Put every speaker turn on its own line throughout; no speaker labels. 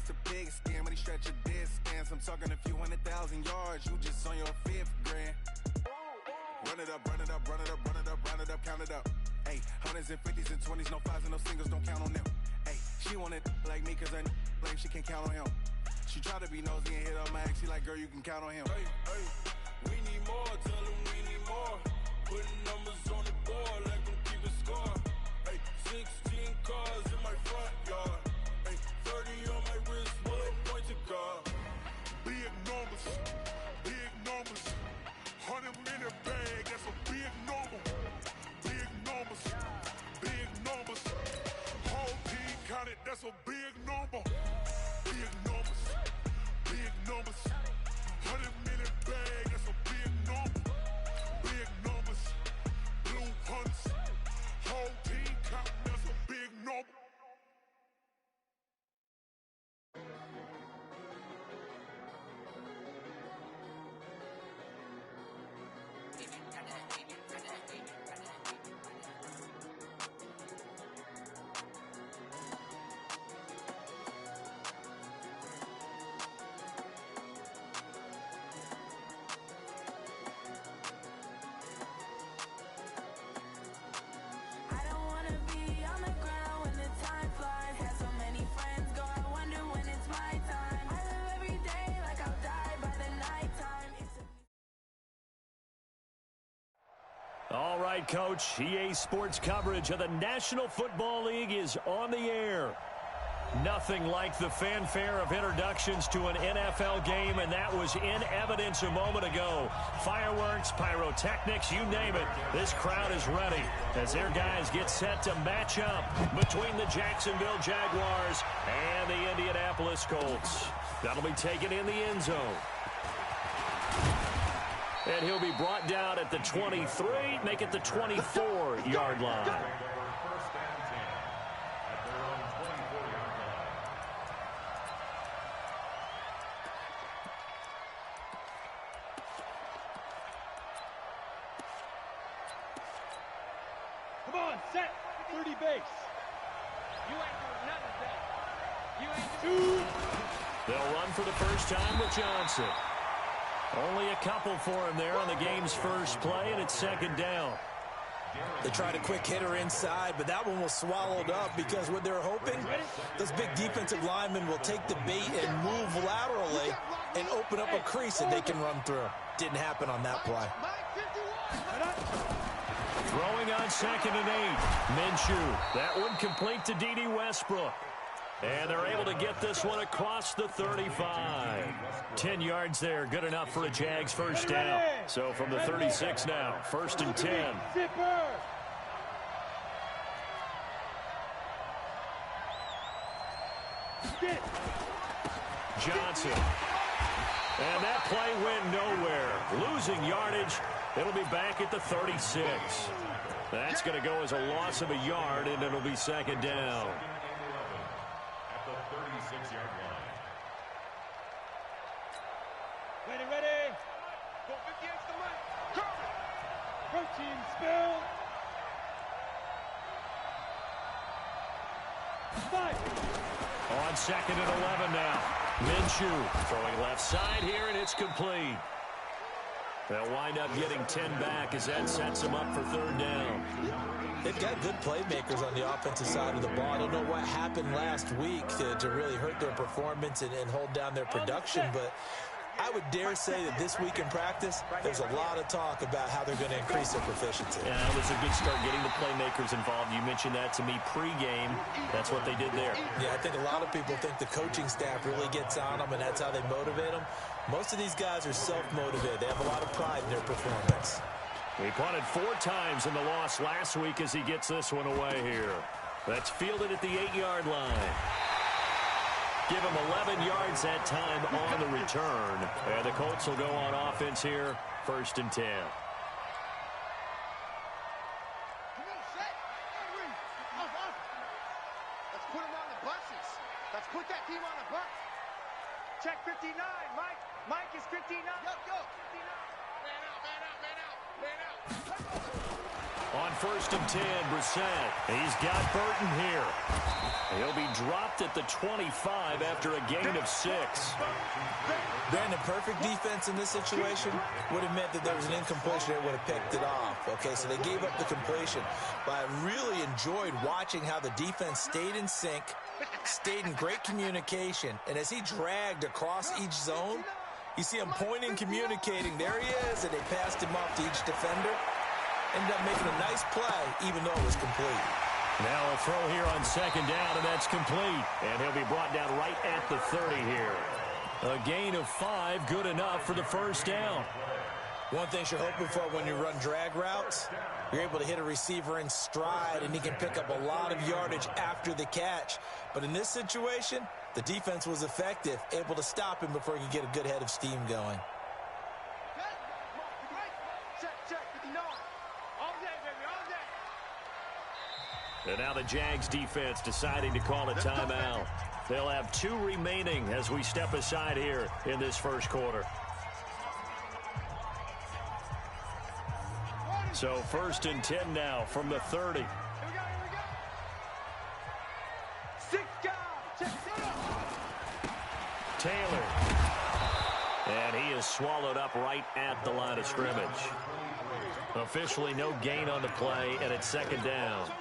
bust a pig skin when he stretch a distance. I'm talking a few 100,000 yards, you just on your 5th grand. Run it up, run it up, run it up, run it up, run it up, count it up. Hey, hundreds and 50s and 20s, no 5s and no singles, don't count on them. Hey, she want it like me cause I blame she can't count on him. She try to be nosy and hit up my ex, he like, girl, you can count on him.
Hey, hey, we need more, tell him we need more. Putting numbers on the board, let them keep a score. Hey, 16 cars in my front yard. Hey, 30 on my wrist, one point to guard.
Big numbers, big numbers. 100-minute bag, that's a big number. Big numbers, big numbers. Whole team counted, that's a big number. Big numbers, big numbers. 100-minute bag, that's a big number. Big numbers, blue hunts. Whole team counting, that's a big number.
All right, Coach. EA Sports coverage of the National Football League is on the air. Nothing like the fanfare of introductions to an NFL game, and that was in evidence a moment ago. Fireworks, pyrotechnics, you name it. This crowd is ready as their guys get set to match up between the Jacksonville Jaguars and the Indianapolis Colts. That'll be taken in the end zone. And he'll be brought down at the 23, make it the 24-yard line.
Come on, set, 30 base. You ain't doing nothing, Zach. You ain't doing.
They'll run for the first time with Johnson. Only a couple for him there on the game's first play, and it's second down.
They tried a quick hitter inside, but that one was swallowed up because what they're hoping, those big defensive linemen will take the bait and move laterally and open up a crease that they can run through. Didn't happen on that play.
Throwing on 2nd and 8. Minshew. That one complete to D.D. Westbrook. And they're able to get this one across the 35. 10 yards there, good enough for a Jags first down. So from the 36 now, 1st and 10. Johnson. And that play went nowhere. Losing yardage. It'll be back at the 36. That's going to go as a loss of a yard, and it'll be second down.
At the 36-yard line.
Ready, ready. Go 58's the mic. Go. Protein spill. 5.
On 2nd and 11 now. Minshew throwing left side here, and it's complete. They'll wind up getting 10 back as that sets them up for third down.
They've got good playmakers on the offensive side of the ball. I don't know what happened last week to really hurt their performance and hold down their production, but I would dare say that this week in practice, there's a lot of talk about how they're going to increase their proficiency.
Yeah, it was a good start getting the playmakers involved. You mentioned that to me pregame. That's what they did there.
Yeah, I think a lot of people think the coaching staff really gets on them, and that's how they motivate them. Most of these guys are self-motivated. They have a lot of pride in their performance.
He punted 4 times in the loss last week as he gets this one away here. That's fielded at the 8-yard line. Give him 11 yards that time on the return. And the Colts will go on offense here, 1st and 10.
Let's put them on the buses. Let's put that team on the bus. Check 59, Mike. Mike is 59. Go, go. 59. Man out, man out, man out, man out.
On 1st and 10, Brissett. He's got Burton here. He'll be dropped at the 25 after a gain of 6.
Brandon, perfect defense in this situation would have meant that there was an incompletion. They would have picked it off. Okay, so they gave up the completion. But I really enjoyed watching how the defense stayed in sync, stayed in great communication, and as he dragged across each zone, you see him pointing, communicating. There he is, and they passed him off to each defender. Ended up making a nice play, even though it was complete.
Now a throw here on 2nd down, and that's complete. And he'll be brought down right at the 30 here. A gain of 5, good enough for the 1st down.
One thing you're hoping for when you run drag routes, you're able to hit a receiver in stride, and he can pick up a lot of yardage after the catch. But in this situation, the defense was effective, able to stop him before he could get a good head of steam going.
And now the Jags defense deciding to call a timeout. They'll have 2 remaining as we step aside here in this 1st quarter. So 1st and 10 now from the 30. Taylor. And he is swallowed up right at the line of scrimmage. Officially no gain on the play, and it's 2nd down.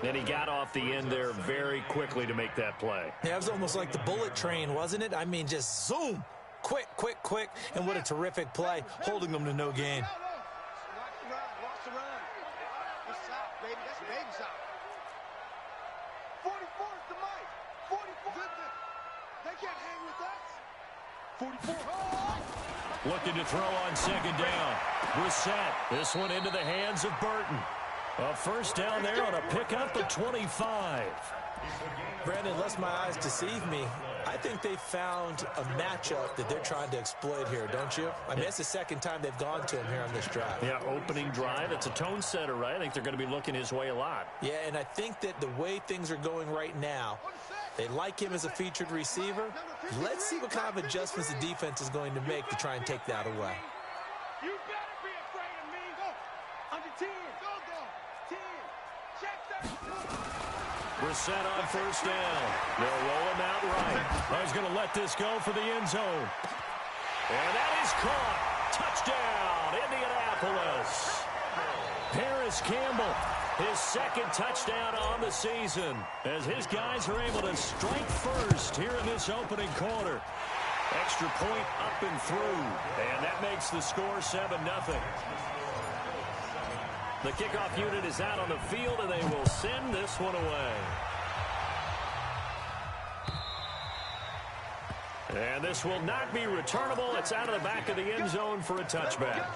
And he got off the end there very quickly to make that play.
Yeah, it was almost like the bullet train, wasn't it? I mean, just zoom. Quick, quick, quick. And what a terrific play, holding them to no gain.
Looking to throw on 2nd down. Brissett. This one into the hands of Burton. A 1st down there on a pickup of 25.
Brandon, lest my eyes deceive me, I think they found a matchup that they're trying to exploit here, don't you? I mean, it's the 2nd time they've gone to him here on this drive.
Yeah, opening drive. It's a tone setter, right? I think they're going to be looking his way a lot.
Yeah, and I think that the way things are going right now, they like him as a featured receiver. Let's see what kind of adjustments the defense is going to make to try and take that away.
You better be afraid of me. Go. Under 10. Go. 10. Check that.
Brissett on 1st down. They'll roll him out right. He's going to let this go for the end zone. And that is caught. Touchdown, Indianapolis. Paris Campbell, his 2nd touchdown on the season, as his guys are able to strike first here in this opening quarter. Extra point up and through, and that makes the score 7-0. The kickoff unit is out on the field, and they will send this one away. And this will not be returnable. It's out of the back of the end zone for a touchback.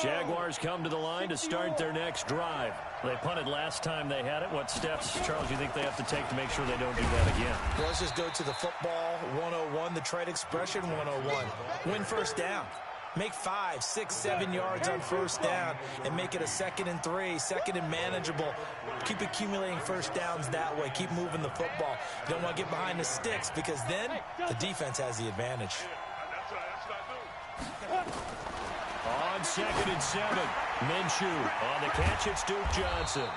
Jaguars come to the line to start their next drive. They punted last time they had it. What steps, Charles, do you think they have to take to make sure they don't do that again?
Well, let's just go to the football 101, the trade expression 101. Win 1st down. Make 5, 6, 7 yards on 1st down and make it a 2nd and 3, 2nd and manageable. Keep accumulating 1st downs that way. Keep moving the football. You don't want to get behind the sticks because then the defense has the advantage.
On 2nd and 7, Minshew on the catch. It's Duke Johnson.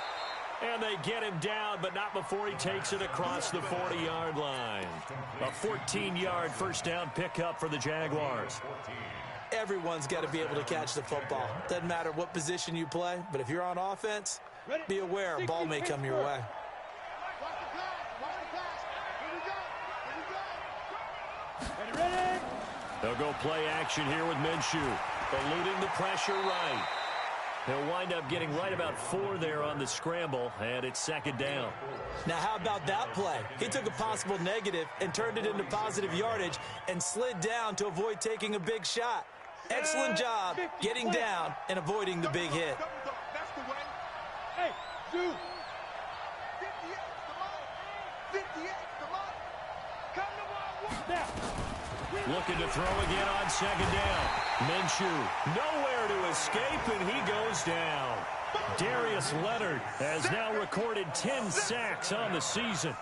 And they get him down, but not before he takes it across the 40-yard line. A 14-yard 1st down pickup for the Jaguars.
Everyone's got to be able to catch the football. Doesn't matter what position you play, but if you're on offense, be aware a ball may come your way.
They'll go play action here with Minshew, eluding the pressure right. He'll wind up getting right about 4 there on the scramble, and it's 2nd down.
Now, how about that play? He took a possible negative and turned it into positive yardage and slid down to avoid taking a big shot. Excellent job getting down and avoiding the big hit.
That's the way. Hey, Duke. 58, come on. Come to my work. Now.
Looking to throw again on 2nd down. Minshew nowhere to escape, and he goes down. Darius Leonard has now recorded 10 sacks on the season.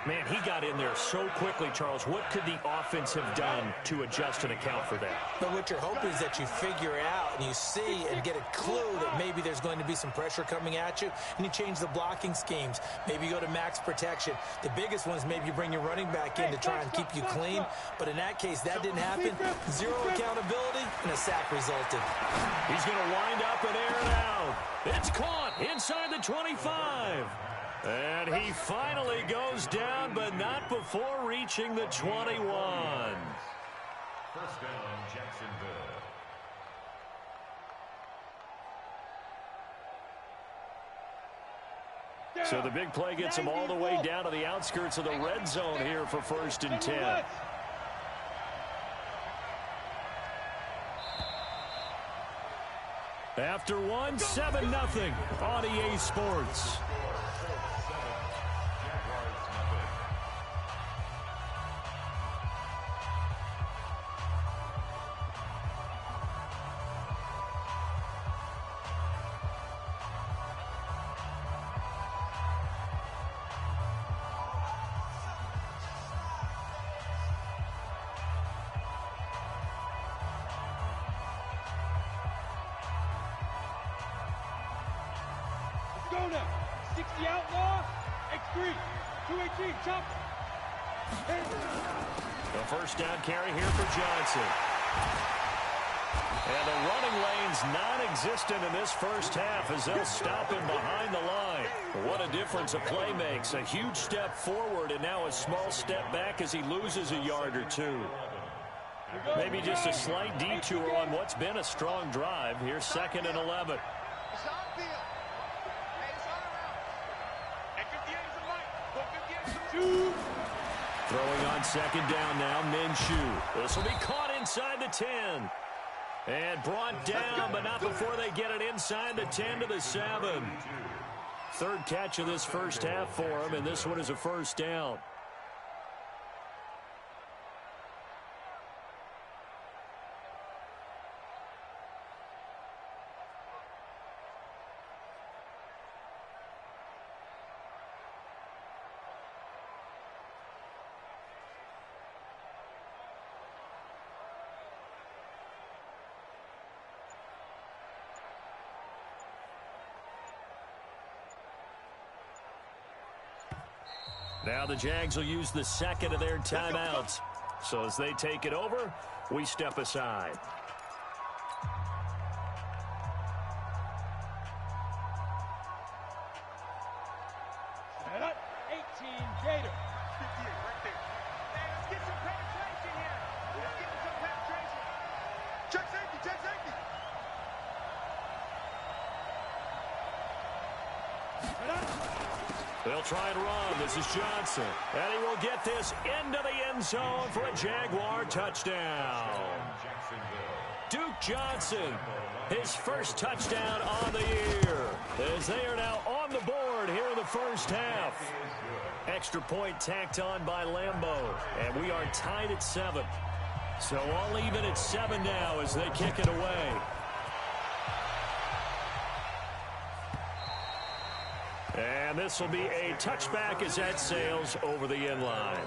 Man, he got in there so quickly, Charles. What could the offense have done to adjust and account for that?
But what you're hoping is that you figure out and you see and get a clue that maybe there's going to be some pressure coming at you, and you change the blocking schemes. Maybe you go to max protection. The biggest one is maybe you bring your running back in to try and keep you clean. But in that case, that didn't happen. Zero accountability, and a sack resulted.
He's going to wind up and air it out. It's caught inside the 25. And he finally goes down, but not before reaching the 21.
First down, Jacksonville.
So the big play gets him all the way down to the outskirts of the red zone here for 1st and 10. After one, 7-0 on EA Sports.
Go now. 60 outlaw. X3. 218. Chop.
The first down carry here for Johnson. And the running lane's non-existent in this first half as they'll stop him behind the line. What a difference a play makes. A huge step forward and now a small step back as he loses a yard or two. Maybe just a slight detour on what's been a strong drive. Here's 2nd and 11. Throwing on 2nd down now, Minshew. This will be caught inside the 10. And brought down, but not before they get it inside the 10 to the 7. 3rd catch of this first half for him, and this one is a first down. Now the Jags will use the 2nd of their timeouts. So as they take it over, we step aside.
Set up. 18 Gator. 58 right there. Hey, let's get some penetration here. Let's get some penetration. Check safety. Check safety. Set up.
They'll try and run. This is Johnson. And he will get this into the end zone for a Jaguar touchdown. Duke Johnson, his first touchdown on the year, as they are now on the board here in the first half. Extra point tacked on by Lambeau, and we are tied at 7. So all even at 7 now as they kick it away. And this will be a touchback as that sails over the end line.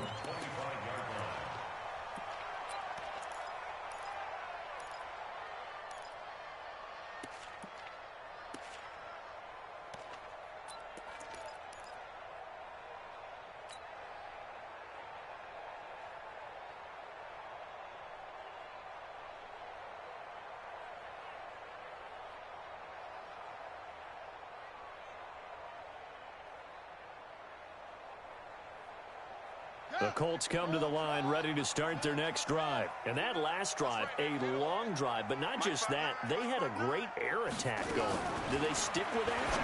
The Colts come to the line ready to start their next drive. And that last drive, a long drive, but not just that. They had a great air attack going. Do they stick with that?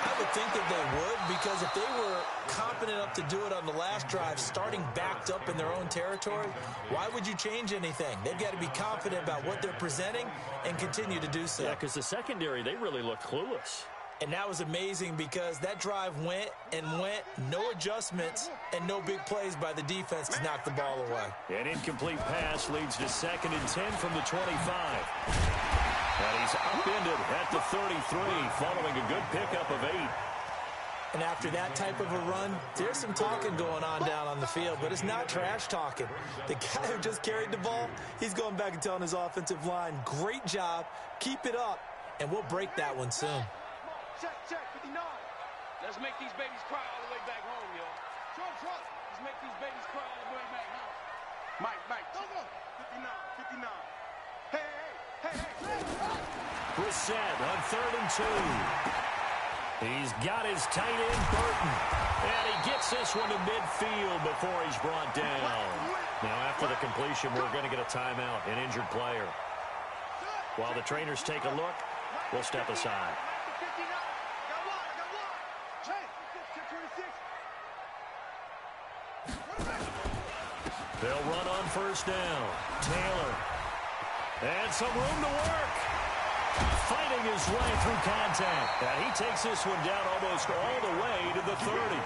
I would think that they would, because if they were confident enough to do it on the last drive, starting backed up in their own territory, why would you change anything? They've got to be confident about what they're presenting and continue to do so.
Yeah, because the secondary, they really looked clueless.
And that was amazing because that drive went and went, no adjustments, and no big plays by the defense to knock the ball away.
An incomplete pass leads to 2nd and 10 from the 25. And he's upended at the 33 following a good pickup of 8.
And after that type of a run, there's some talking going on down on the field, but it's not trash talking. The guy who just carried the ball, he's going back and telling his offensive line, great job, keep it up, and we'll break that one soon.
Check, 59. Let's make these babies cry all the way back home, yo. Trump. Let's make these babies cry all the way back home. Mike. Go. 59. Hey.
Brissett on 3rd and 2. He's got his tight end, Burton. And he gets this one to midfield before he's brought down. Now, after the completion, we're going to get a timeout, an injured player. While the trainers take a look, we'll step aside. They'll run on 1st down. Taylor. And some room to work. Fighting his way through contact. And he takes this one down almost all the way to the 30.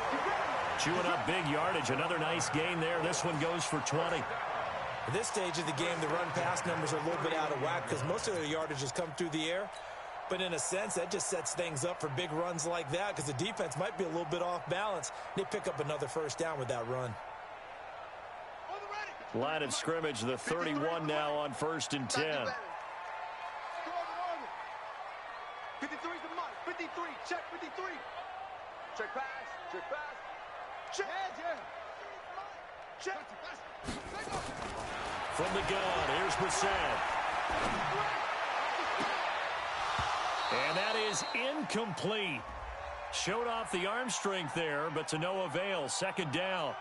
Chewing up big yardage. Another nice gain there. This one goes for 20.
At this stage of the game, the run-pass numbers are a little bit out of whack because most of their yardage has come through the air. But in a sense, that just sets things up for big runs like that because the defense might be a little bit off balance. They pick up another 1st down with that run.
Line of scrimmage, the 31 now on 1st and 10.
53's the mark. 53. Check 53. Check pass. Check.
From the gun, here's Brissett. And that is incomplete. Showed off the arm strength there, but to no avail. 2nd down.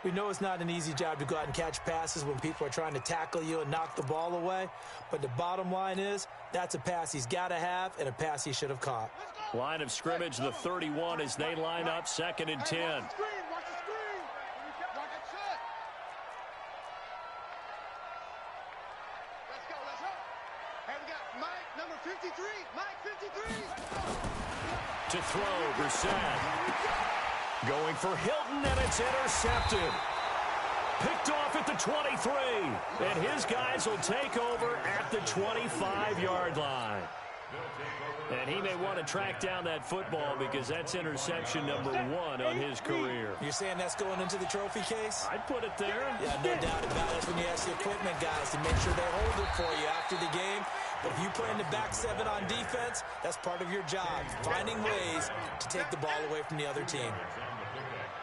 We know it's not an easy job to go out and catch passes when people are trying to tackle you and knock the ball away. But the bottom line is, that's a pass he's got to have and a pass he should have caught.
Line of scrimmage, the 31 as they line up 2nd and 10.
Watch the screen. Watch it shut. Let's go. Hey, we got Mike, number 53. Mike, 53.
To throw, Brissett. Going for Hilton, and it's intercepted. Picked off at the 23. And his guys will take over at the 25-yard line. And he may want to track down that football because that's interception number 1 on his career.
You're saying that's going into the trophy case?
I'd put it there.
Yeah, no doubt about it. That's when you ask the equipment guys to make sure they hold it for you after the game. But if you play in the back 7 on defense, that's part of your job, finding ways to take the ball away from the other team.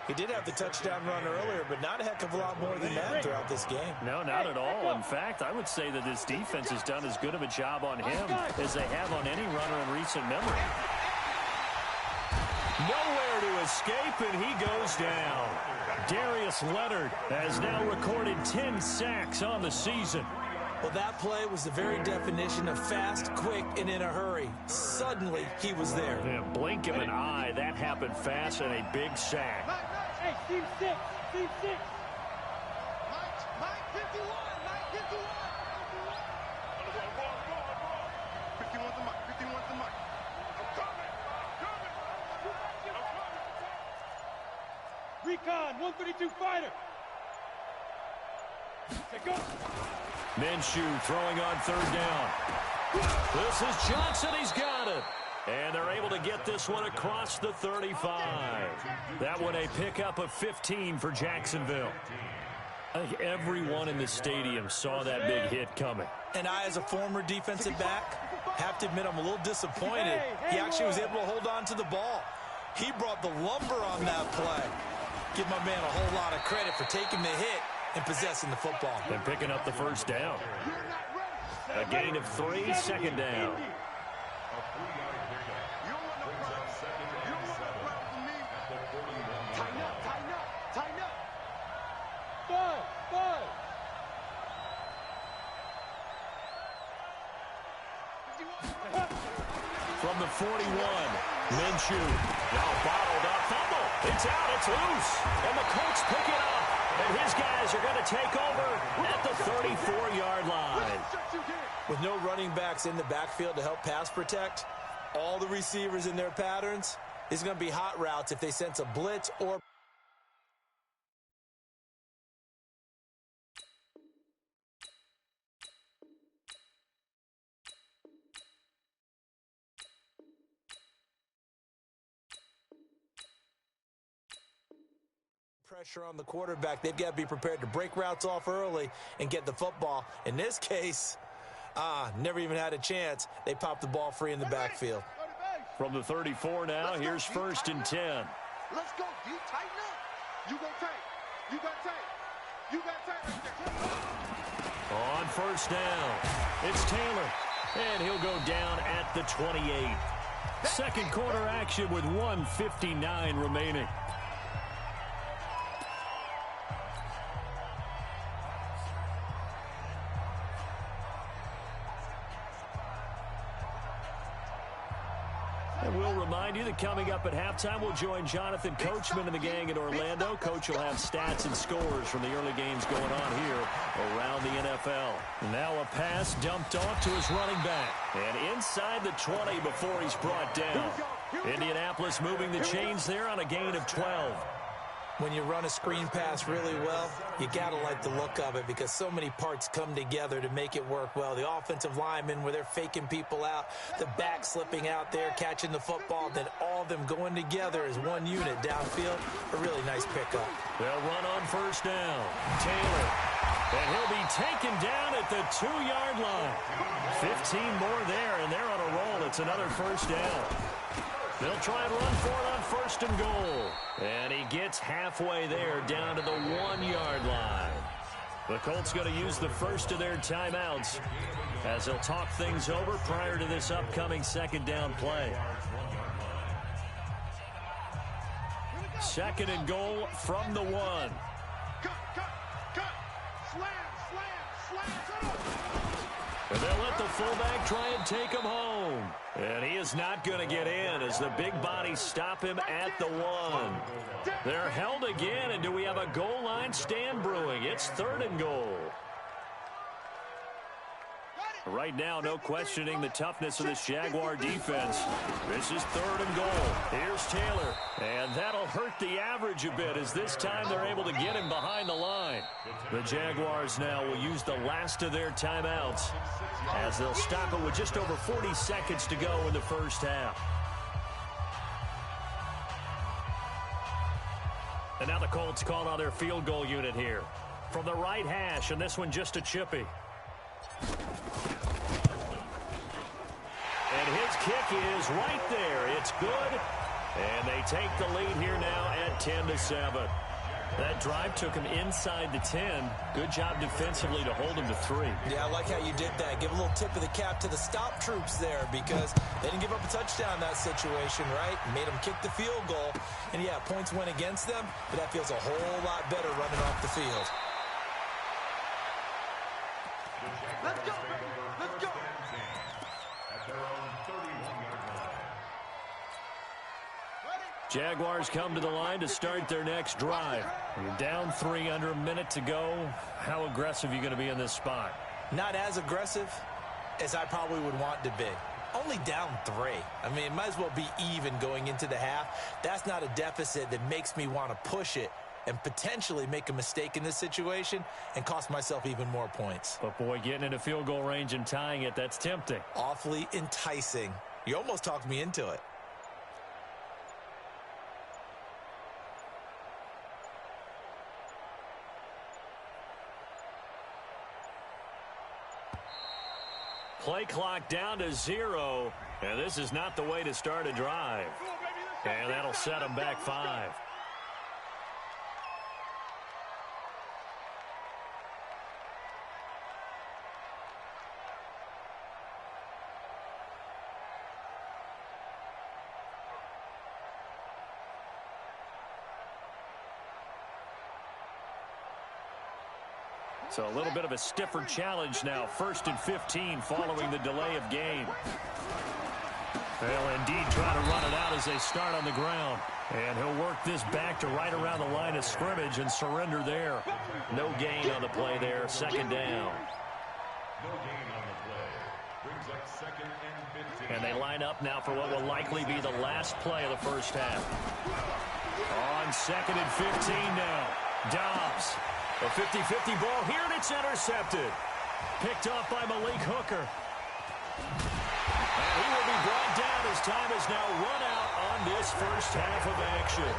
He did have the touchdown run earlier, but not a heck of a lot more than that throughout this game.
No, not at all. In fact, I would say that this defense has done as good of a job on him as they have on any runner in recent memory. Nowhere to escape, and he goes down. Darius Leonard has now recorded 10 sacks on the season.
Well, that play was the very definition of fast, quick, and in a hurry. Suddenly, he was there.
Yeah, blink of an eye, that happened fast and a big sack.
Hey, Steve 6. Mike 51. Mike 51. 51's the Mike. 51's the Mike. I'm coming. Recon, 132 fighter. Take go.
Minshew throwing on 3rd down. This is Johnson. He's got it. And they're able to get this one across the 35. That one a pickup of 15 for Jacksonville. I think everyone in the stadium saw that big hit coming.
And I, as a former defensive back, have to admit I'm a little disappointed. He actually was able to hold on to the ball. He brought the lumber on that play. Give my man a whole lot of credit for taking the hit and possessing the football.
And picking up the 1st down. A gain of 3, 2nd down.
Tighten up. 5.
From the 41, Minshew. Now bottled up. Fumble. It's out. It's loose. And the Colts pick it up. And his guys are going to take over at the 34-yard line.
With no running backs in the backfield to help pass protect, all the receivers in their patterns, it's going to be hot routes if they sense a blitz or pressure on the quarterback. They've got to be prepared to break routes off early and get the football. In this case, never even had a chance. They popped the ball free in the backfield.
From the 34 now, here's 1st and 10.
Let's go, D. Tighten up. You go tight. You got tight. You got tight.
On 1st down, it's Taylor. And he'll go down at the 28. Second quarter action with 1:59 remaining. And we'll remind you that coming up at halftime, we'll join Jonathan Coachman and the gang in Orlando. Coach will have stats and scores from the early games going on here around the NFL. Now a pass dumped off to his running back. And inside the 20 before he's brought down. Indianapolis moving the chains there on a gain of 12.
When you run a screen pass really well, you got to like the look of it because so many parts come together to make it work well. The offensive linemen, where they're faking people out, the back slipping out there, catching the football, then all of them going together as one unit downfield. A really nice pickup.
They'll run on 1st down. Taylor. And he'll be taken down at the 2-yard line. 15 more there, and they're on a roll. It's another 1st down. They'll try and run for it on 1st and goal. And he gets halfway there down to the 1-yard line. The Colts going to use the first of their timeouts as they'll talk things over prior to this upcoming 2nd down play. 2nd and goal from the 1.
Cut. Slam.
And they'll let the fullback try and take him home. And he is not going to get in as the big bodies stop him at the 1. They're held again, and do we have a goal line stand brewing? It's 3rd and goal. Right now, no questioning the toughness of this Jaguar defense. This is 3rd and goal. Here's Taylor. And that'll hurt the average a bit as this time they're able to get him behind the line. The Jaguars now will use the last of their timeouts as they'll stop it with just over 40 seconds to go in the first half. And now the Colts call on their field goal unit here. From the right hash, and this one just a chippy. And his kick is right there. It's good. And they take the lead here now at 10-7. That drive took him inside the 10. Good job defensively to hold him to 3.
Yeah, I like how you did that. Give a little tip of the cap to the stop troops there because they didn't give up a touchdown in that situation, right? Made them kick the field goal. And, yeah, points went against them, but that feels a whole lot better running off the field.
Let's go, baby. Let's go.
At their own 31-yard line.
Jaguars come to the line to start their next drive. You're down 3 under a minute to go. How aggressive are you going to be in this spot?
Not as aggressive as I probably would want to be. Only down 3. I mean, it might as well be even going into the half. That's not a deficit that makes me want to push it and potentially make a mistake in this situation and cost myself even more points.
But, boy, getting into field goal range and tying it, that's tempting.
Awfully enticing. You almost talked me into it.
Play clock down to 0, and this is not the way to start a drive. And that'll set them back 5. So a little bit of a stiffer challenge now. 1st and 15 following the delay of game. They'll indeed try to run it out as they start on the ground. And he'll work this back to right around the line of scrimmage and surrender there. No gain on the play there. 2nd down.
No gain on the play. Brings up 2nd and 15.
And they line up now for what will likely be the last play of the first half. On 2nd and 15 now. Dobbs. A 50-50 ball here, and it's intercepted. Picked off by Malik Hooker. And he will be brought down as time is now run out on this first half of action.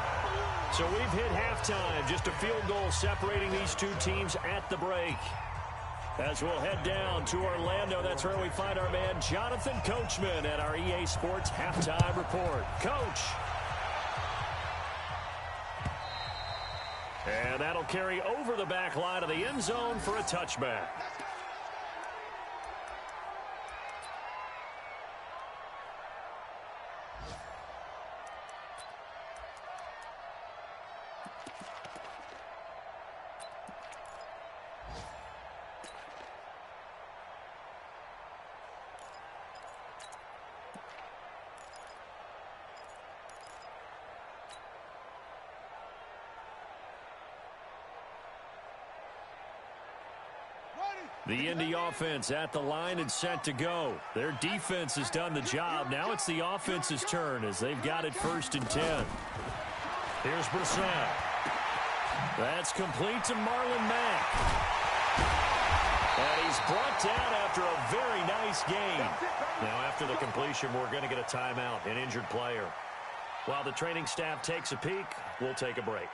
So we've hit halftime. Just a field goal separating these two teams at the break. As we'll head down to Orlando, that's where we find our man Jonathan Coachman at our EA Sports Halftime Report. Coach. And that'll carry over the back line of the end zone for a touchback. The Indy offense at the line and set to go. Their defense has done the job. Now it's the offense's turn as they've got it 1st and 10. Here's Brissett. That's complete to Marlon Mack. And he's brought down after a very nice gain. Now after the completion, we're going to get a timeout, an injured player. While the training staff takes a peek, we'll take a break.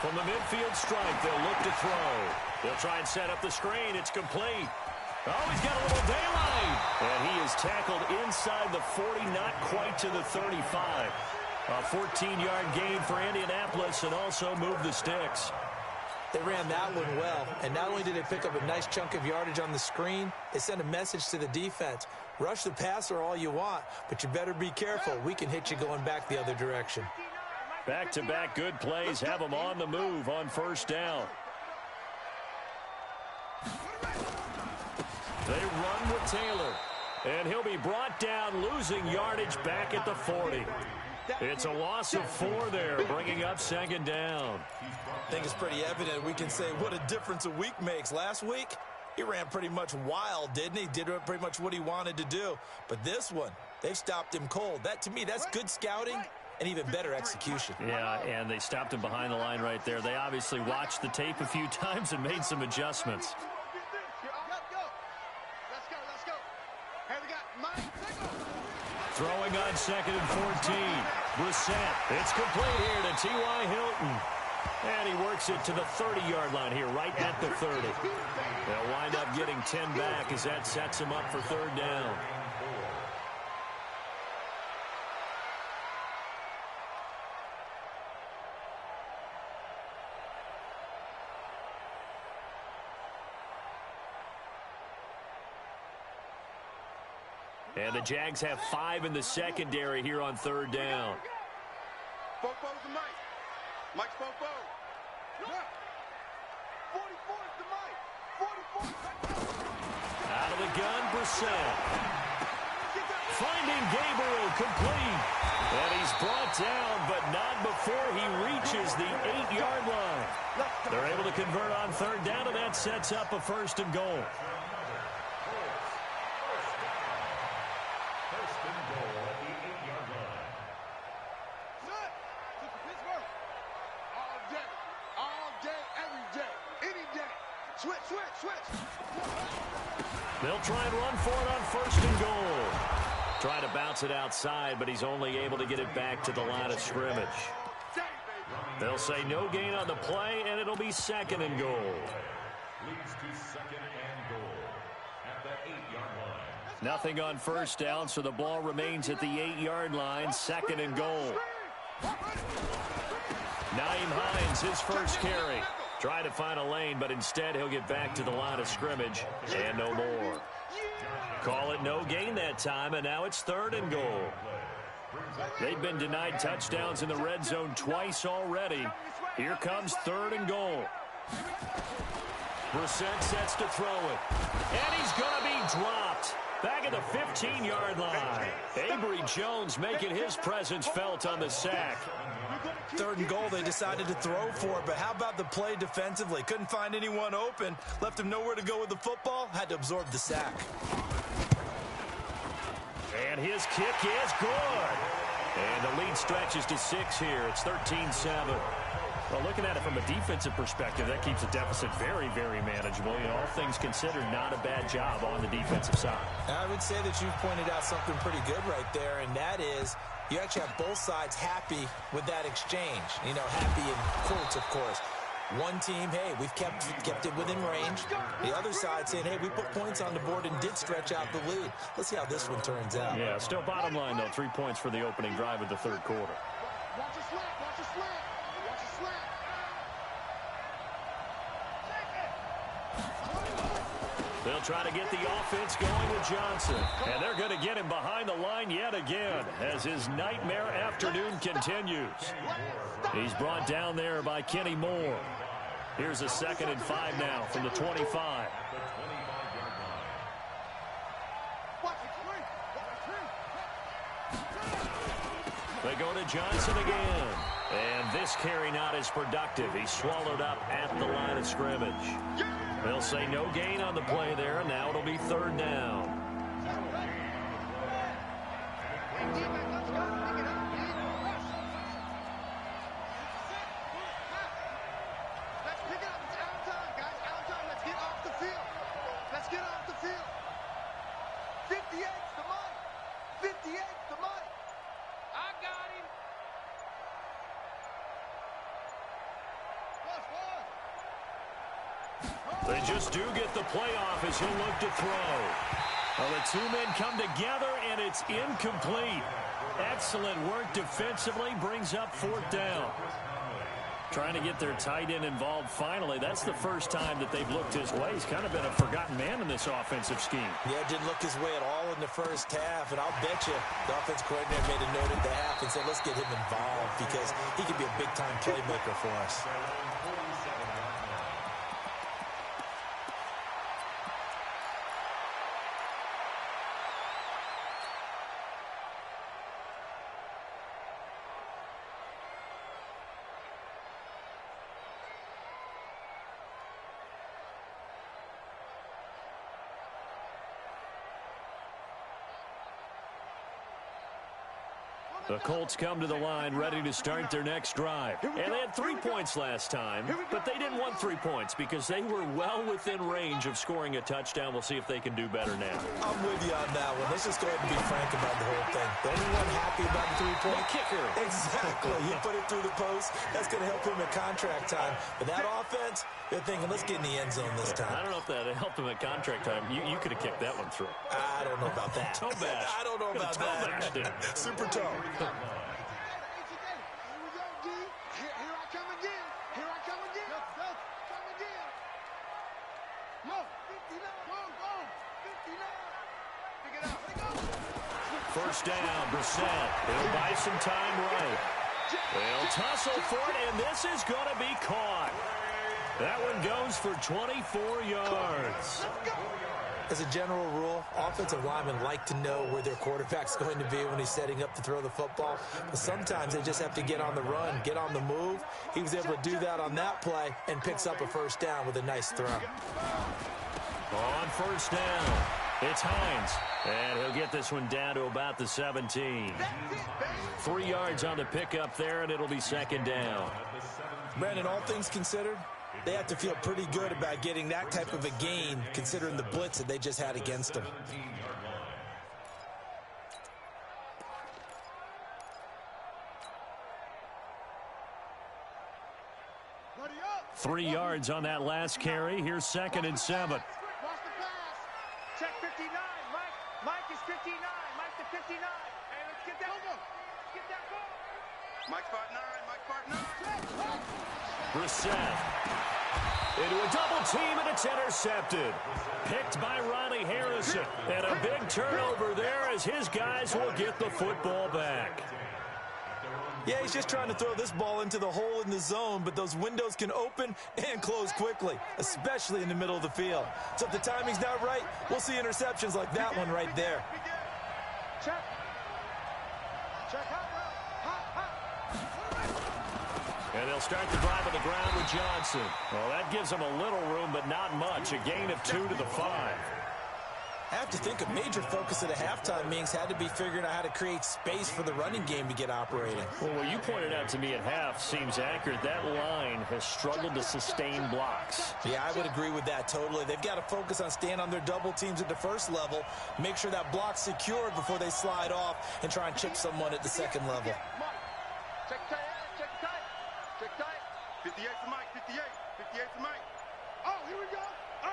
From the midfield strike, they'll look to throw. They'll try and set up the screen. It's complete. Oh, he's got a little daylight. And he is tackled inside the 40, not quite to the 35. A 14-yard gain for Indianapolis and also moved the sticks.
They ran that one well, and not only did they pick up a nice chunk of yardage on the screen, they sent a message to the defense. Rush the passer all you want, but you better be careful. We can hit you going back the other direction.
Back-to-back good plays have them on the move on 1st down. They run with Taylor, and he'll be brought down, losing yardage back at the 40. It's a loss of 4 there, bringing up 2nd down.
I think it's pretty evident we can say what a difference a week makes. Last week, he ran pretty much wild, didn't he? Did pretty much what he wanted to do. But this one, they've stopped him cold. That, to me, that's good scouting and even better execution.
Yeah, and they stopped him behind the line right there. They obviously watched the tape a few times and made some adjustments. Throwing on 2nd and 14. Brissett. It's complete here to T.Y. Hilton. And he works it to the 30-yard line here, right at the 30. They'll wind up getting 10 back as that sets him up for 3rd down. And the Jags have 5 in the secondary here on 3rd down.
Fofo's the Mike. Mike's Fofo. 44 is the Mike. 44.
Out of the gun, Brissett. Finding Gabriel complete. And he's brought down, but not before he reaches the 8-yard line. They're able to convert on 3rd down, and that sets up a 1st and goal. They'll try and run for it on 1st and goal. Try to bounce it outside, but he's only able to get it back to the line of scrimmage. They'll say no gain on the play, and it'll be 2nd and goal.
Leads to 2nd and goal at the 8-yard line.
Nothing on 1st down, so the ball remains at the 8-yard line. 2nd and goal. Nyheim Hines, his first carry. Try to find a lane, but instead he'll get back to the line of scrimmage and no more. Call it no gain that time, and now it's 3rd and goal. They've been denied touchdowns in the red zone twice already. Here comes 3rd and goal. Brissett sets to throw it, and he's going to be dropped. Back at the 15-yard line. Avery Jones making his presence felt on the sack.
3rd and goal, they decided to throw for it, but how about the play defensively? Couldn't find anyone open, left him nowhere to go with the football, had to absorb the sack.
And his kick is good. And the lead stretches to 6 here. It's 13-7. Well, looking at it from a defensive perspective, that keeps the deficit very, very manageable. You know, all things considered, not a bad job on the defensive side.
I would say that you've pointed out something pretty good right there, and that is you actually have both sides happy with that exchange. You know, happy in quotes, of course. One team, hey, we've kept it within range. The other side saying, hey, we put points on the board and did stretch out the lead. Let's see how this one turns out.
Yeah, still bottom line, though, 3 points for the opening drive of the third quarter.
Watch a slant, watch a slant, watch a slant.
They'll try to get the offense going with Johnson. And they're going to get him behind the line yet again as his nightmare afternoon continues. He's brought down there by Kenny Moore. Here's a 2nd and 5 now from the 25. They go to Johnson again. And this carry not as productive. He's swallowed up at the line of scrimmage. They'll say no gain on the play there, and now it'll be 3rd down. They just do get the playoff as he'll look to throw. Well, the two men come together, and it's incomplete. Excellent work defensively, brings up 4th down. Trying to get their tight end involved finally. That's the first time that they've looked his way. He's kind of been a forgotten man in this offensive scheme.
Yeah, didn't look his way at all in the first half, and I'll bet you the offense coordinator made a note at the half and said, let's get him involved because he could be a big-time playmaker for us.
The Colts come to the line ready to start their next drive. And they had 3 points last time, but they didn't want 3 points because they were well within range of scoring a touchdown. We'll see if they can do better now.
I'm with you on that one. Let's just go ahead and be frank about the whole thing. Anyone happy about the 3-point
kicker?
Exactly. You put it through the post. That's going to help him at contract time. But that offense, they're thinking, let's get in the end zone this time.
I don't know if that helped him at contract time. You could have kicked that one through.
I don't know about that.
Toe bash.
I don't know about that. Super toe.
Here we go, D. Here I come again. Here I come again. Go. Come again. No. 59. Go. 59. Pick it up. Pick it up.
First down, Brissett. He'll buy some time right. They'll tussle for it, and this is going to be caught. That one goes for 24 yards.
As a general rule, offensive linemen like to know where their quarterback's going to be when he's setting up to throw the football. But sometimes they just have to get on the run, get on the move. He was able to do that on that play and picks up a first down with a nice throw.
On first down, it's Hines. And he'll get this one down to about the 17. 3 yards on the pickup there, and it'll be 2nd down.
Brandon, all things considered, they have to feel pretty good about getting that type of a gain considering the blitz that they just had against them.
3 yards on that last carry. Here's 2nd and 7.
Watch the pass. Check 59. Mike is 59. Mike to 59. Hey, let's get that ball. Get that ball. Mike part 9. Mike part 9.
Brissett into a double team, and it's intercepted. Picked by Ronnie Harrison. And a big turnover there as his guys will get the football back.
Yeah, he's just trying to throw this ball into the hole in the zone, but those windows can open and close quickly, especially in the middle of the field. So if the timing's not right, we'll see interceptions like that one right there.
Check.
And they'll start the drive on the ground with Johnson. Well, that gives them a little room, but not much. A gain of 2 to the 5.
I have to think a major focus at a halftime meetings had to be figuring out how to create space for the running game to get operating.
Well, what you pointed out to me at half seems accurate. That line has struggled to sustain blocks.
Yeah, I would agree with that totally. They've got to focus on staying on their double teams at the first level, make sure that block's secured before they slide off and try and chip someone at the second level.
Check tight, check tight, check tight. 58 to Mike, 58 to Mike. Oh, here we go. Oh.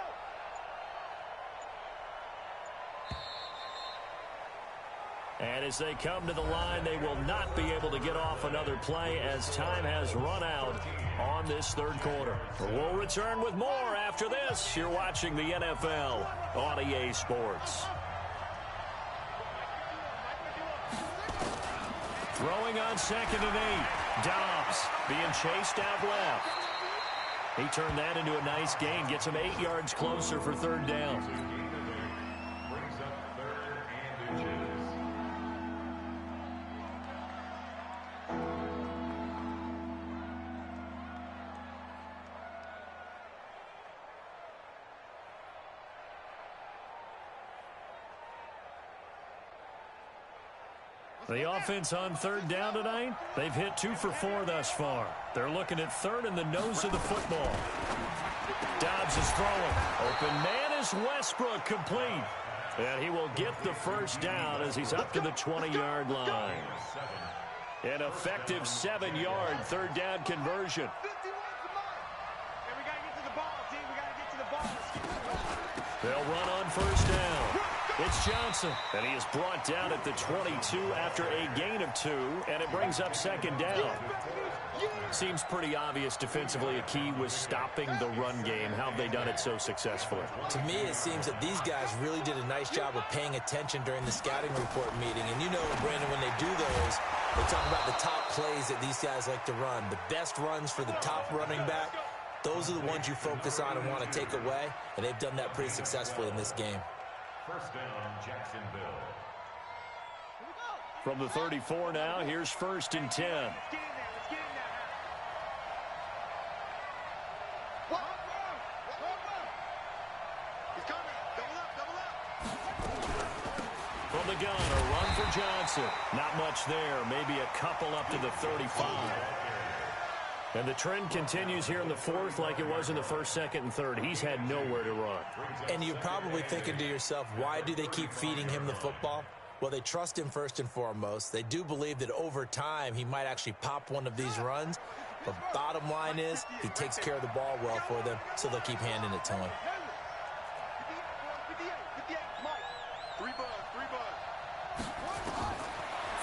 And as they come to the line, they will not be able to get off another play as time has run out on this third quarter. We'll return with more after this. You're watching the NFL on EA Sports. Throwing on 2nd and 8. Dobbs being chased out left. He turned that into a nice gain. Gets him 8 yards closer for 3rd down.
Brings up 3rd and inches.
The offense on 3rd down tonight, they've hit 2 for 4 thus far. They're looking at 3rd in the nose of the football. Dobbs is throwing. Open man is Westbrook, complete. And he will get the 1st down as he's up to the 20-yard line. An effective 7-yard 3rd down conversion. They'll run on 1st down. It's Johnson, and he is brought down at the 22 after a gain of 2, and it brings up 2nd down. Seems pretty obvious defensively a key was stopping the run game. How have they done it so successfully?
To me, it seems that these guys really did a nice job of paying attention during the scouting report meeting. And you know, Brandon, when they do those, they talk about the top plays that these guys like to run. The best runs for the top running back, those are the ones you focus on and want to take away. And they've done that pretty successfully in this game.
1st down, Jacksonville.
From the 34 now, here's 1st and 10. From the gun, a run for Johnson. Not much there, maybe a couple up to the 35. And the trend continues here in the 4th like it was in the 1st, 2nd, and 3rd. He's had nowhere to run.
And you're probably thinking to yourself, why do they keep feeding him the football? Well, they trust him first and foremost. They do believe that over time he might actually pop one of these runs. But bottom line is he takes care of the ball well for them, so they'll keep handing it to him.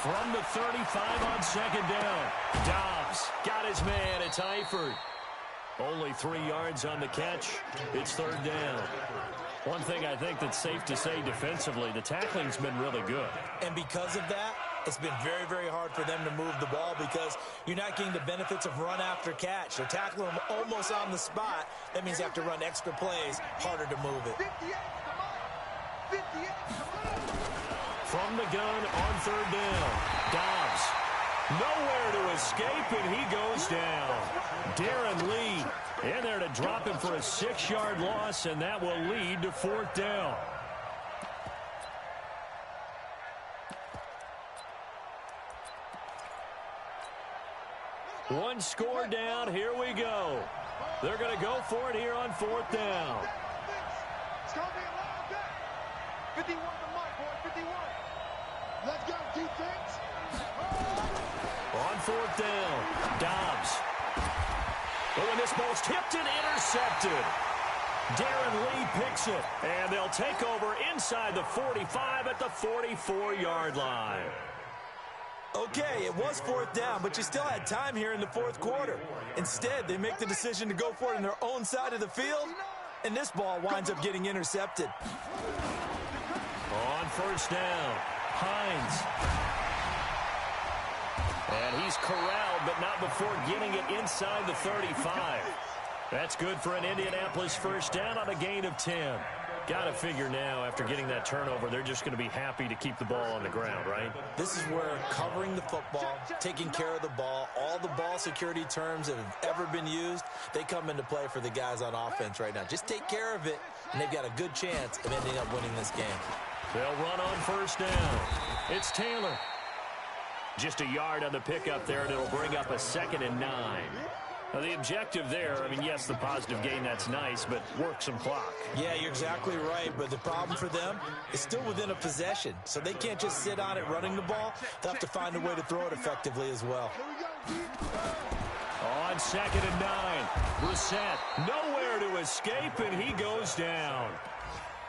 From the 35 on 2nd down. Dobbs got his man. It's Eifert. Only 3 yards on the catch. It's 3rd down. One thing I think that's safe to say defensively, the tackling's been really good.
And because of that, it's been very, very hard for them to move the ball because you're not getting the benefits of run after catch. They're tackling them almost on the spot. That means you have to run extra plays, harder to move it.
From the gun on 3rd down. Dobbs. Nowhere to escape, and he goes down. Darren Lee in there to drop him for a 6-yard loss, and that will lead to 4th down. One score down. Here we go. They're going to go for it here on 4th down.
It's going to be a long day. 51 to Mike, boy, 51. Let's go, defense.
On 4th down, Dobbs. Oh, and this ball's tipped and intercepted. Darren Lee picks it, and they'll take over inside the 45 at the 44-yard line.
Okay, it was 4th down, but you still had time here in the 4th quarter. Instead, they make the decision to go for it on their own side of the field, and this ball winds up getting intercepted.
On 1st down, Hines. And he's corralled, but not before getting it inside the 35. That's good for an Indianapolis 1st down on a gain of 10. Got to figure now, after getting that turnover, they're just going to be happy to keep the ball on the ground, right?
This is where covering the football, taking care of the ball, all the ball security terms that have ever been used, they come into play for the guys on offense right now. Just take care of it, and they've got a good chance of ending up winning this game.
They'll run on first down. It's Taylor. Just a yard on the pickup there, and it'll bring up a 2nd and 9. Now, the objective there, I mean, yes, the positive gain, that's nice, but work some clock.
Yeah, you're exactly right, but the problem for them is still within a possession, so they can't just sit on it running the ball. They'll have to find a way to throw it effectively as well.
On 2nd and 9, Brissett nowhere to escape, and he goes down.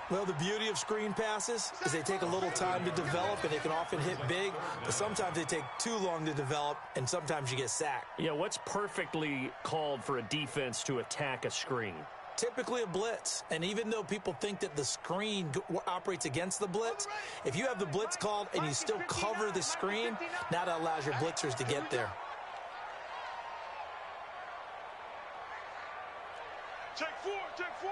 Well, the beauty of screen passes is they take a little time to develop, and they can often hit big, but sometimes they take too long to develop, and sometimes you get sacked.
Yeah, what's perfectly called for a defense to attack a screen?
Typically a blitz, and even though people think that the screen operates against the blitz, if you have the blitz called and you still cover the screen, now that allows your blitzers to get there.
Take four, take four.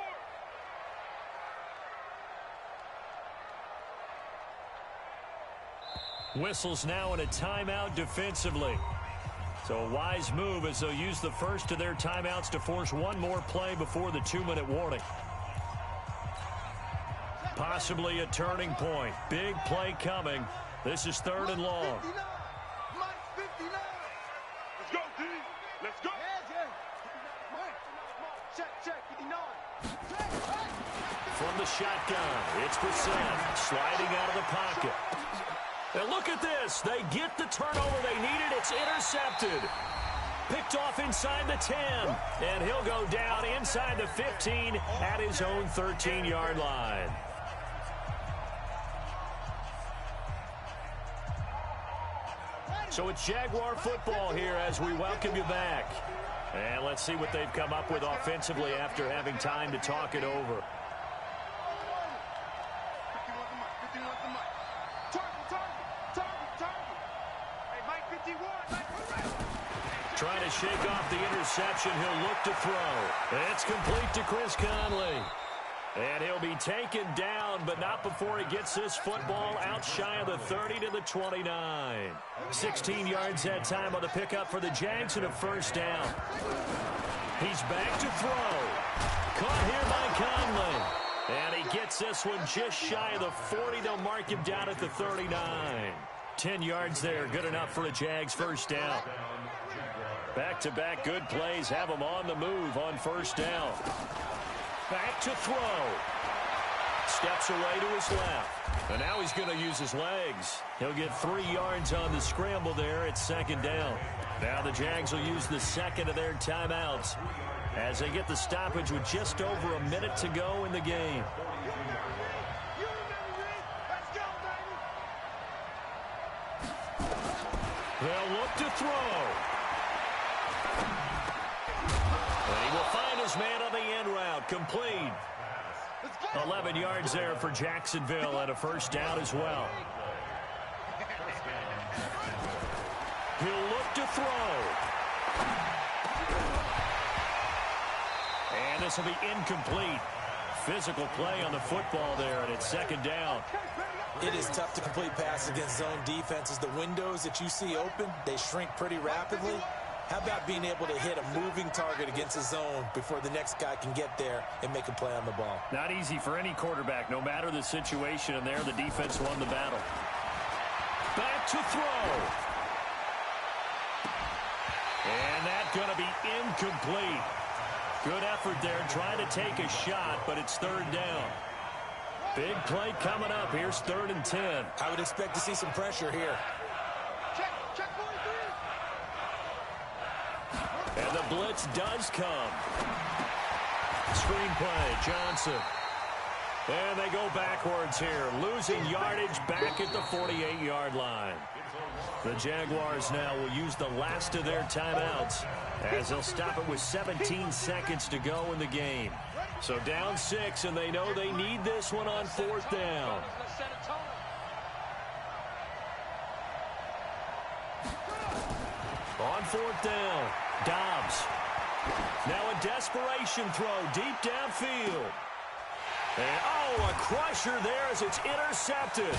Whistles now in a timeout defensively. So a wise move as they'll use the first of their timeouts to force one more play before the 2-minute warning. Possibly a turning point. Big play coming. This is 3rd and long.
Let's go, D. Let's go.
From the shotgun, it's Brissett sliding out of the pocket. And look at this. They get the turnover they needed. It's intercepted. Picked off inside the 10. And he'll go down inside the 15 at his own 13-yard line. So it's Jaguar football here as we welcome you back. And let's see what they've come up with offensively after having time to talk it over. Trying to shake off the interception. He'll look to throw. It's complete to Chris Conley. And he'll be taken down, but not before he gets this football out shy of the 30 to the 29. 16 yards that time on the pickup for the Jags and a first down. He's back to throw. Caught here by Conley. And he gets this one just shy of the 40. They'll mark him down at the 39. 10 yards there. Good enough for a Jags first down. Back-to-back good plays have him on the move on first down. Back to throw. Steps away to his left. And now he's going to use his legs. He'll get 3 yards on the scramble there. It's 2nd down. Now the Jags will use the second of their timeouts as they get the stoppage with just over a minute to go in the game. They'll look to throw. And he will find his man on the end route. Complete. 11 yards there for Jacksonville and a first down as well. He'll look to throw. And this will be incomplete. Physical play on the football there, and it's 2nd down.
It is tough to complete passes against zone defenses. The windows that you see open, they shrink pretty rapidly. How about being able to hit a moving target against a zone before the next guy can get there and make a play on the ball?
Not easy for any quarterback, no matter the situation, and there the defense won the battle. Back to throw. And that's going to be incomplete. Good effort there, trying to take a shot, but it's 3rd down. Big play coming up. Here's 3rd and 10.
I would expect to see some pressure here.
And the blitz does come. Screen play, Johnson. And they go backwards here, losing yardage back at the 48-yard line. The Jaguars now will use the last of their timeouts as they'll stop it with 17 seconds to go in the game. So down 6, and they know they need this one on 4th down. On 4th down, Dobbs. Now a desperation throw deep downfield. And, oh, a crusher there as it's intercepted.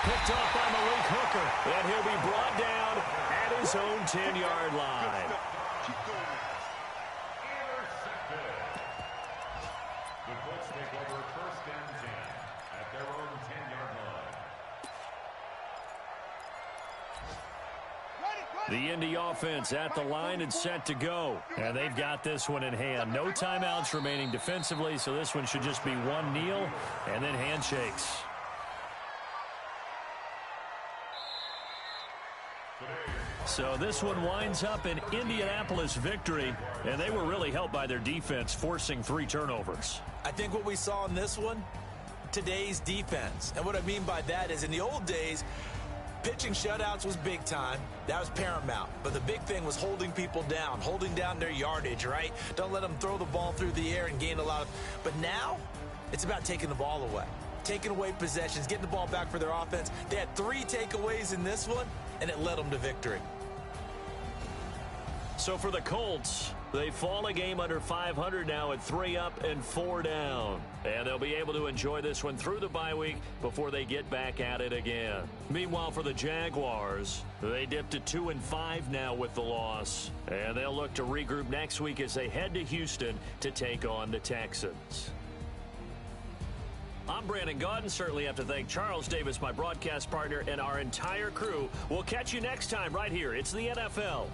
Picked off by Malik Hooker. And he'll be brought down at his own 10-yard line.
Intercepted. The Colts take over 1st and 10 at their own 10-yard line.
The Indy offense at the line and set to go. And they've got this one in hand. No timeouts remaining defensively, so this one should just be one kneel and then handshakes. So this one winds up an Indianapolis victory, and they were really helped by their defense forcing 3 turnovers.
I think what we saw in this one, today's defense. And what I mean by that is in the old days, pitching shutouts was big time. That was paramount. But the big thing was holding people down, holding down their yardage, right? Don't let them throw the ball through the air and gain a lot of... But now, it's about taking the ball away. Taking away possessions, getting the ball back for their offense. They had 3 takeaways in this one, and it led them to victory.
So for the Colts, they fall a game under 500 now at 3 up and 4 down. And they'll be able to enjoy this one through the bye week before they get back at it again. Meanwhile, for the Jaguars, they dipped to 2 and 5 now with the loss. And they'll look to regroup next week as they head to Houston to take on the Texans. I'm Brandon Gaudin. Certainly have to thank Charles Davis, my broadcast partner, and our entire crew. We'll catch you next time right here. It's the NFL.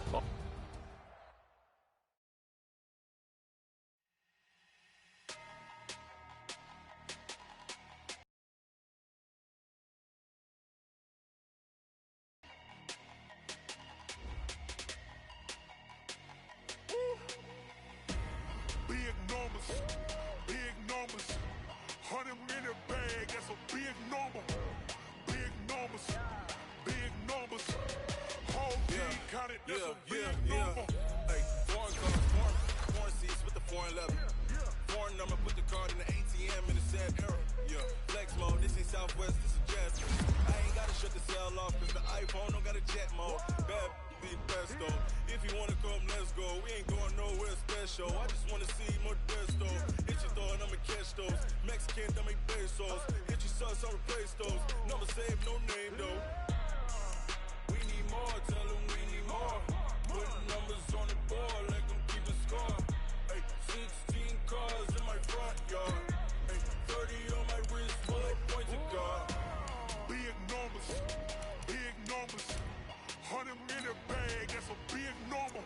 Big numbers, 100 in a bag, that's a big number. Big numbers, whole team counted, that's a big number.
Hey, foreign cars, foreign seats with the foreign leather. Foreign number, put the card in the ATM in the sad era. Yeah, flex mode, this ain't Southwest, this is Jazz. I ain't gotta shut the cell off, cause the iPhone don't got a jet mode. Bad be presto. If you wanna come, let's go. We ain't going nowhere special. I just wanna see more desto. Hit your thought, I'ma catch those. Mexican, that make pesos. Hit your sus, I'll replace those. Number save, no name though. We need more, tell them we need more. Putting numbers on the board, like them keep a score. Hey, 16 cars in my front yard. Hey, 30 on my wrist, full like points of God.
Big numbers, 100 in a bag, that's a big number.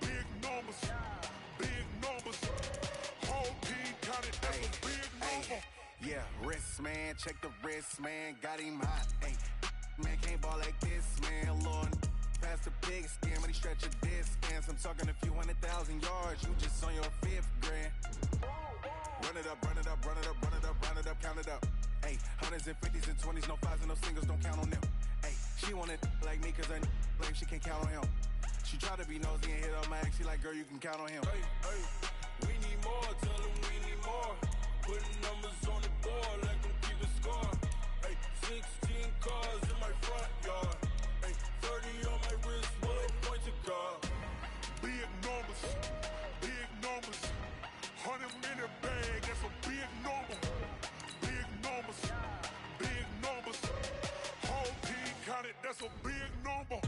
Big numbers, whole team counted, that's a big number.
Yeah, wrist, man, check the wrist, man, got him hot, ayy. Man, can't ball like this, man, Lord. Past the pig skin, but he stretch a distance. I'm talking a few 100,000 yards, you just on your 5th grand. Run it up, count it up. Ayy, 100s and 50s and 20s, no 5s and no singles, don't count on them. Ayy, she want it like me, cause I like she can't count on him. She try to be nosy and hit on my ex, she like, girl, you can count on him.
Hey, we need more, tell them we need more. Putting numbers on the board, like them keep a score. Hey, 16 cars in my front yard. Hey, 30 on my wrist, full like points of God.
Big numbers, 100 in a bag, that's a big number. Big numbers, whole team counted, that's a big number.